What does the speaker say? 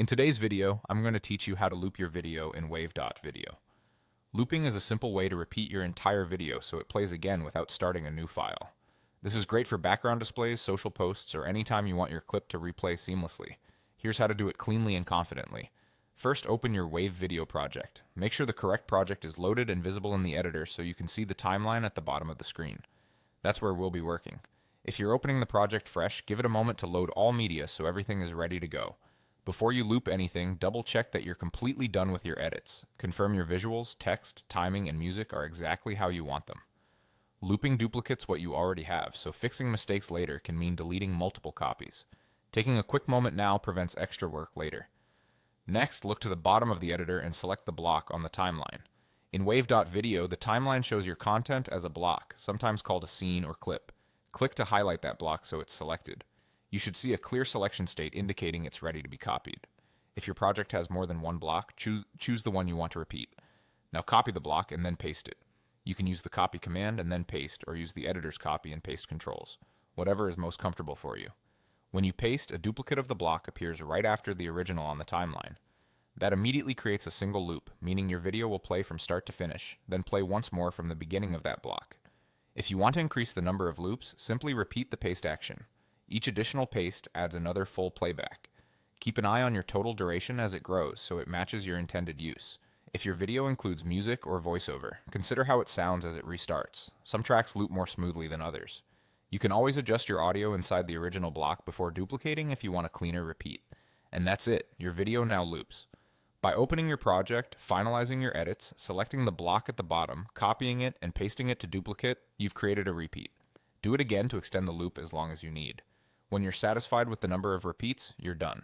In today's video, I'm going to teach you how to loop your video in Wave.video. Looping is a simple way to repeat your entire video so it plays again without starting a new file. This is great for background displays, social posts, or anytime you want your clip to replay seamlessly. Here's how to do it cleanly and confidently. First, open your Wave.video project. Make sure the correct project is loaded and visible in the editor so you can see the timeline at the bottom of the screen. That's where we'll be working. If you're opening the project fresh, give it a moment to load all media so everything is ready to go. Before you loop anything, double check that you're completely done with your edits. Confirm your visuals, text, timing, and music are exactly how you want them. Looping duplicates what you already have, so fixing mistakes later can mean deleting multiple copies. Taking a quick moment now prevents extra work later. Next, look to the bottom of the editor and select the block on the timeline. In Wave.video, the timeline shows your content as a block, sometimes called a scene or clip. Click to highlight that block so it's selected. You should see a clear selection state indicating it's ready to be copied. If your project has more than one block, choose the one you want to repeat. Now copy the block and then paste it. You can use the copy command and then paste, or use the editor's copy and paste controls. Whatever is most comfortable for you. When you paste, a duplicate of the block appears right after the original on the timeline. That immediately creates a single loop, meaning your video will play from start to finish, then play once more from the beginning of that block. If you want to increase the number of loops, simply repeat the paste action. Each additional paste adds another full playback. Keep an eye on your total duration as it grows so it matches your intended use. If your video includes music or voiceover, consider how it sounds as it restarts. Some tracks loop more smoothly than others. You can always adjust your audio inside the original block before duplicating if you want a cleaner repeat. And that's it, your video now loops. By opening your project, finalizing your edits, selecting the block at the bottom, copying it, and pasting it to duplicate, you've created a repeat. Do it again to extend the loop as long as you need. When you're satisfied with the number of repeats, you're done.